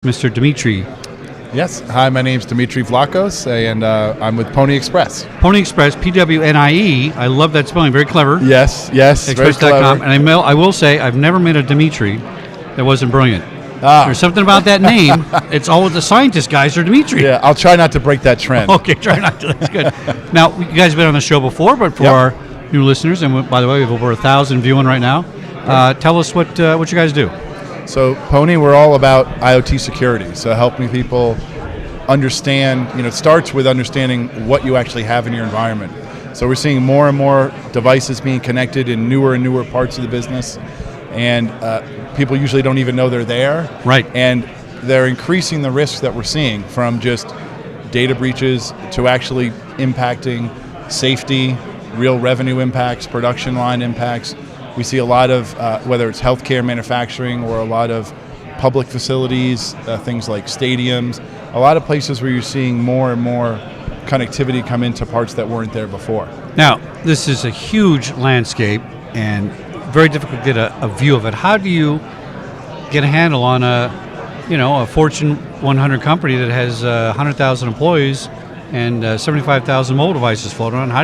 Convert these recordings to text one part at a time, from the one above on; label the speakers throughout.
Speaker 1: Mr. Dimitri.
Speaker 2: Yes. Hi, my name's Dimitri Vlachos, and I'm with Pony Express.
Speaker 1: Pony Express, PWNIE. I love that spelling. Very clever.
Speaker 2: Yes.
Speaker 1: Express.com. And I will say, I've never met a Dimitri that wasn't brilliant. There's something about that name. It's always the scientist guys are Dimitri.
Speaker 2: Yeah, I'll try not to break that trend.
Speaker 1: Okay, try not to. That's good. Now, you guys have been on the show before, but for our new listeners, and by the way, we have over 1,000 viewing right now. Tell us what you guys do.
Speaker 2: So Pony, we're all about IoT security. So helping people understand, it starts with understanding what you actually have in your environment. So we're seeing more and more devices being connected in newer and newer parts of the business. And people usually don't even know they're there.
Speaker 1: Right.
Speaker 2: And they're increasing the risks that we're seeing, from just data breaches to actually impacting safety, real revenue impacts, production line impacts. We see a lot of, whether it's healthcare, manufacturing, or a lot of public facilities, things like stadiums, a lot of places where you're seeing more and more connectivity come into parts that weren't there before.
Speaker 1: Now, this is a huge landscape and very difficult to get a view of it. How do you get a handle on a Fortune 100 company that has 100,000 employees and 75,000 mobile devices floating on? How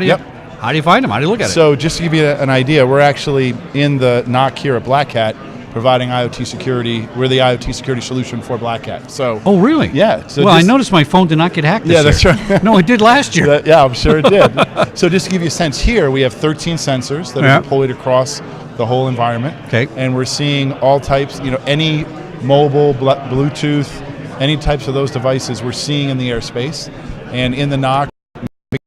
Speaker 1: do you find them? How do you look at it?
Speaker 2: So just to give you an idea, we're actually in the NOC here at Black Hat providing IoT security. We're the IoT security solution for Black Hat. So.
Speaker 1: Oh, really?
Speaker 2: Yeah. So
Speaker 1: I noticed my phone did not get hacked this year.
Speaker 2: Yeah, that's right.
Speaker 1: No, it did last year.
Speaker 2: Yeah, I'm sure it did. So just to give you a sense, here we have 13 sensors that are deployed across the whole environment.
Speaker 1: Okay.
Speaker 2: And we're seeing all types, any mobile, Bluetooth, any types of those devices we're seeing in the airspace. And in the NOC,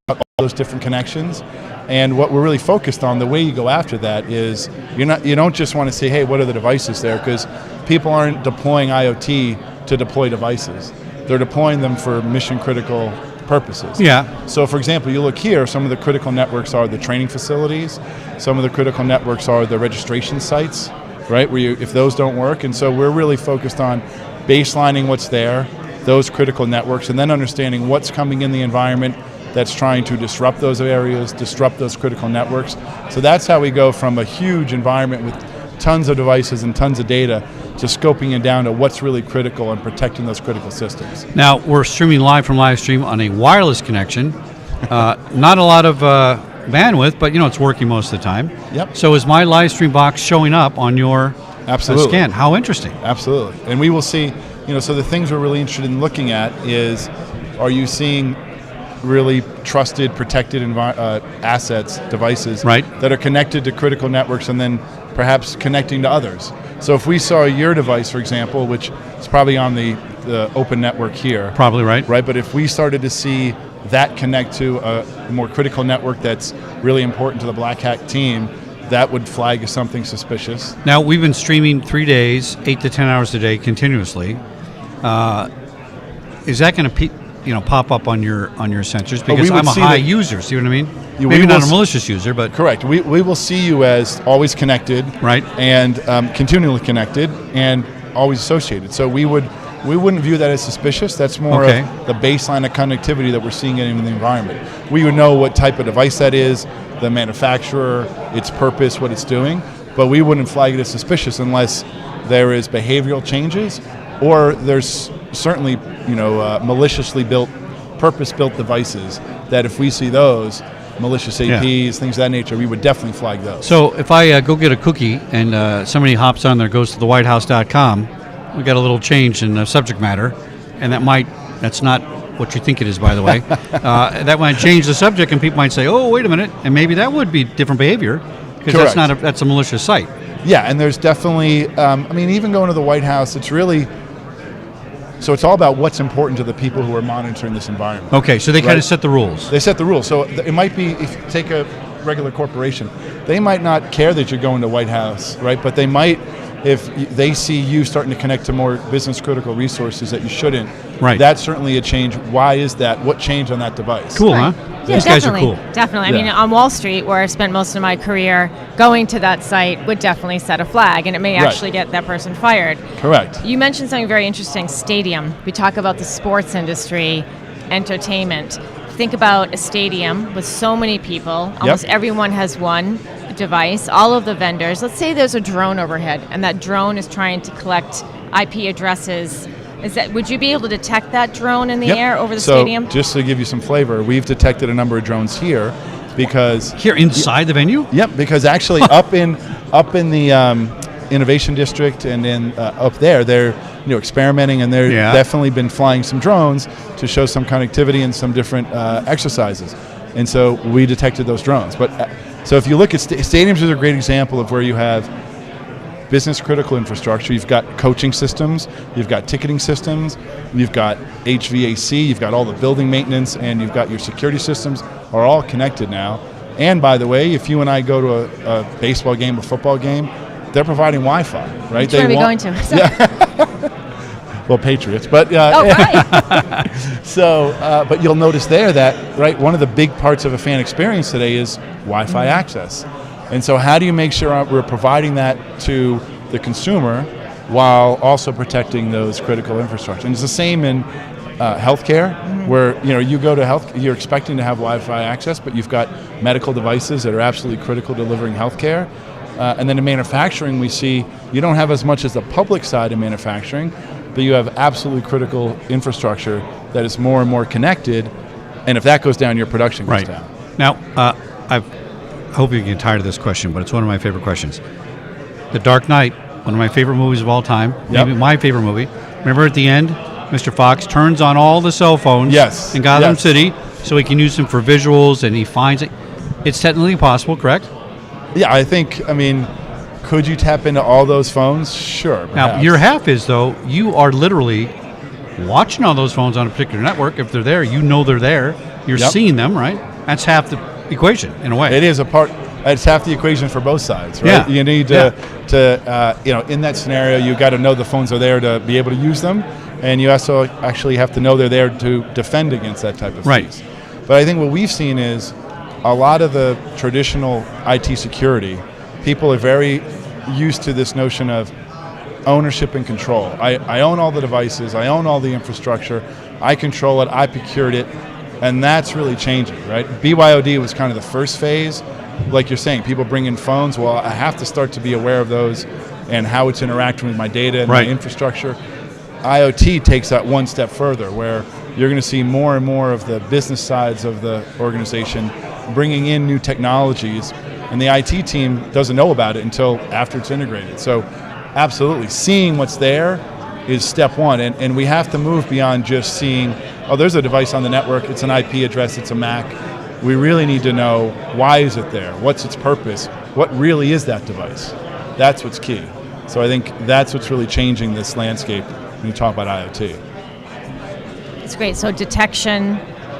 Speaker 2: all those different connections. And what we're really focused on, the way you go after that is you don't just want to say, hey, what are the devices there? Because people aren't deploying IoT to deploy devices. They're deploying them for mission critical purposes.
Speaker 1: Yeah.
Speaker 2: So for example, you look here, some of the critical networks are the training facilities. Some of the critical networks are the registration sites, right? Where if those don't work. And so we're really focused on baselining what's there, those critical networks, and then understanding what's coming in the environment that's trying to disrupt those areas, disrupt those critical networks. So that's how we go from a huge environment with tons of devices and tons of data to scoping it down to what's really critical and protecting those critical systems.
Speaker 1: Now, we're streaming live from Livestream on a wireless connection. Not a lot of bandwidth, but it's working most of the time.
Speaker 2: Yep.
Speaker 1: So is my Livestream box showing up on your scan? How interesting.
Speaker 2: Absolutely. And we will see, so the things we're really interested in looking at is, are you seeing really trusted, protected assets, devices that are connected to critical networks and then perhaps connecting to others. So if we saw your device, for example, which is probably on the open network here.
Speaker 1: Probably right.
Speaker 2: But if we started to see that connect to a more critical network that's really important to the Black Hat team, that would flag as something suspicious.
Speaker 1: Now, we've been streaming 3 days, 8 to 10 hours a day continuously. Is that going to pop up on your sensors? Because I'm a high user, see what I mean? Maybe not a malicious user, but...
Speaker 2: Correct. We will see you as always connected,
Speaker 1: right,
Speaker 2: and continually connected and always associated. So we wouldn't view that as suspicious. That's more of the baseline of connectivity that we're seeing in the environment. We would know what type of device that is, the manufacturer, its purpose, what it's doing, but we wouldn't flag it as suspicious unless there is behavioral changes or there's certainly maliciously built, purpose-built devices that if we see those, malicious APs, things of that nature, we would definitely flag those.
Speaker 1: So if I go get a cookie and somebody hops on there, goes to thewhitehouse.com, we got a little change in the subject matter, and that's not what you think it is, by the way. That might change the subject, and people might say, oh, wait a minute, and maybe that would be different behavior, because that's a malicious site.
Speaker 2: Yeah, and there's definitely, even going to the White House, it's really... So it's all about what's important to the people who are monitoring this environment.
Speaker 1: Okay, so they kind of set the rules.
Speaker 2: They set the rules. So it might be, if you take a regular corporation, they might not care that you're going to White House, right? But they might, if they see you starting to connect to more business critical resources that you shouldn't.
Speaker 1: Right.
Speaker 2: That's certainly a change. Why is that? What changed on that device?
Speaker 1: Cool, huh?
Speaker 3: Yeah,
Speaker 1: These guys are cool.
Speaker 3: Definitely. I mean, on Wall Street, where I spent most of my career, going to that site would definitely set a flag, and it may actually get that person fired.
Speaker 2: Correct.
Speaker 3: You mentioned something very interesting, stadium. We talk about the sports industry, entertainment. Think about a stadium with so many people. Almost everyone has one device, all of the vendors. Let's say there's a drone overhead, and that drone is trying to collect IP addresses Would you be able to detect that drone in the
Speaker 2: Yep.
Speaker 3: air over the
Speaker 2: So,
Speaker 3: stadium?
Speaker 2: just to give you some flavor, we've detected a number of drones here because
Speaker 1: Here inside the venue?
Speaker 2: Yep, because actually up in the innovation district and in up there, they're experimenting, and they're definitely been flying some drones to show some connectivity and some different exercises, and so we detected those drones. But so if you look at stadiums, is a great example of where you have business critical infrastructure. You've got coaching systems, you've got ticketing systems, you've got HVAC, you've got all the building maintenance, and you've got your security systems are all connected now. And by the way, if you and I go to a baseball game or football game, they're providing Wi-Fi, right?
Speaker 3: Which one are we going to?
Speaker 2: Well, Patriots, but
Speaker 3: right.
Speaker 2: so, but you'll notice there that one of the big parts of a fan experience today is Wi-Fi access. And so how do you make sure we're providing that to the consumer while also protecting those critical infrastructure? And it's the same in healthcare, where you go to health, you're expecting to have Wi-Fi access, but you've got medical devices that are absolutely critical to delivering healthcare. And then in manufacturing, we see you don't have as much as the public side of manufacturing, but you have absolutely critical infrastructure that is more and more connected. And if that goes down, your production goes down.
Speaker 1: Now, I hope you get tired of this question, but it's one of my favorite questions. The Dark Knight, one of my favorite movies of all time, maybe my favorite movie. Remember at the end, Mr. Fox turns on all the cell phones in Gotham City so he can use them for visuals, and he finds it. It's technically possible, correct?
Speaker 2: Yeah, I mean, could you tap into all those phones? Sure. Perhaps.
Speaker 1: Now, your half is, though, you are literally watching all those phones on a particular network. If they're there, they're there. You're seeing them, right? That's half the equation, in a way.
Speaker 2: It is it's half the equation for both sides, right?
Speaker 1: Yeah.
Speaker 2: You need to in that scenario, you got to know the phones are there to be able to use them, and you also actually have to know they're there to defend against that type of things. But I think what we've seen is a lot of the traditional IT security, people are very used to this notion of ownership and control. I own all the devices, I own all the infrastructure, I control it, I procured it, and that's really changing, right? BYOD was kind of the first phase. Like you're saying, people bring in phones. Well, I have to start to be aware of those and how it's interacting with my data and my infrastructure. IoT takes that one step further, where you're going to see more and more of the business sides of the organization bringing in new technologies, and the IT team doesn't know about it until after it's integrated. So absolutely, seeing what's there is step one, and we have to move beyond just seeing, oh, there's a device on the network, it's an IP address, it's a MAC. We really need to know, why is it there? What's its purpose? What really is that device? That's what's key. So I think that's what's really changing this landscape when you talk about IoT.
Speaker 3: It's great. So detection,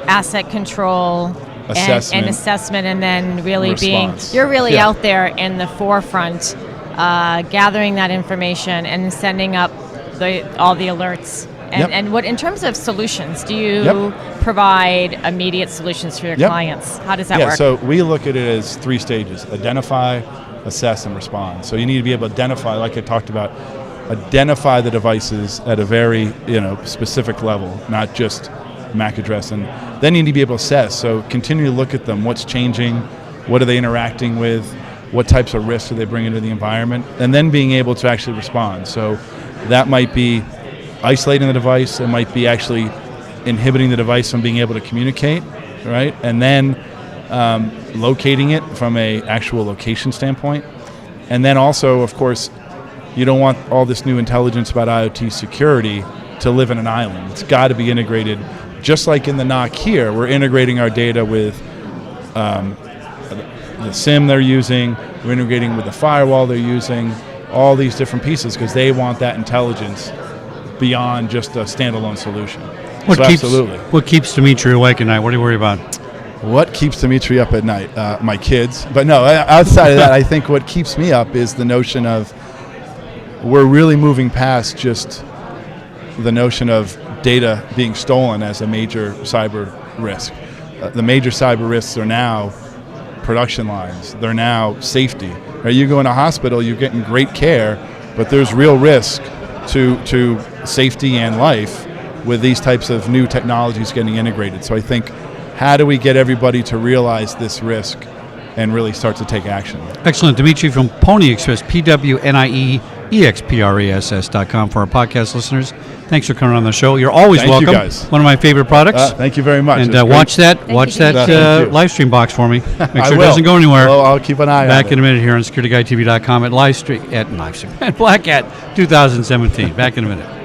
Speaker 3: asset control, and assessment, and then really you're really out there in the forefront, gathering that information and sending up all the alerts. And what, in terms of solutions, do you provide immediate solutions for your clients? How does that work?
Speaker 2: So we look at it as 3 stages: identify, assess, and respond. So you need to be able to identify, like I talked about, identify the devices at a very specific level, not just MAC address, and then you need to be able to assess. So continue to look at them. What's changing? What are they interacting with? What types of risks do they bring into the environment? And then being able to actually respond. So that might be isolating the device. It might be actually inhibiting the device from being able to communicate, right? And then locating it from a actual location standpoint. And then also, of course, you don't want all this new intelligence about IoT security to live in an island. It's got to be integrated. Just like in the NOC here, we're integrating our data with the SIM they're using, we're integrating with the firewall they're using, all these different pieces, because they want that intelligence beyond just a standalone solution.
Speaker 1: What keeps Dimitri awake at night? What do you worry about?
Speaker 2: What keeps Dimitri up at night? My kids. But no, outside of that, I think what keeps me up is the notion of we're really moving past just the notion of data being stolen as a major cyber risk. The major cyber risks are now production lines. They're now safety. You go in a hospital, you're getting great care, but there's real risk to safety and life with these types of new technologies getting integrated. So I think, how do we get everybody to realize this risk and really start to take action?
Speaker 1: Excellent. Dimitri from Pony Express, PWNIE express.com for our podcast listeners. Thanks for coming on the show. You're always
Speaker 2: Thank
Speaker 1: welcome.
Speaker 2: you guys.
Speaker 1: One of my favorite products.
Speaker 2: Thank you very much.
Speaker 1: And watch that
Speaker 3: Thank
Speaker 1: live stream box for me. Make sure
Speaker 2: I
Speaker 1: it
Speaker 2: will.
Speaker 1: doesn't go anywhere.
Speaker 2: Well, I'll keep an eye on it.
Speaker 1: Back in a minute here on SecurityGuideTV.com at livestream at Black Hat 2017. Back in a minute.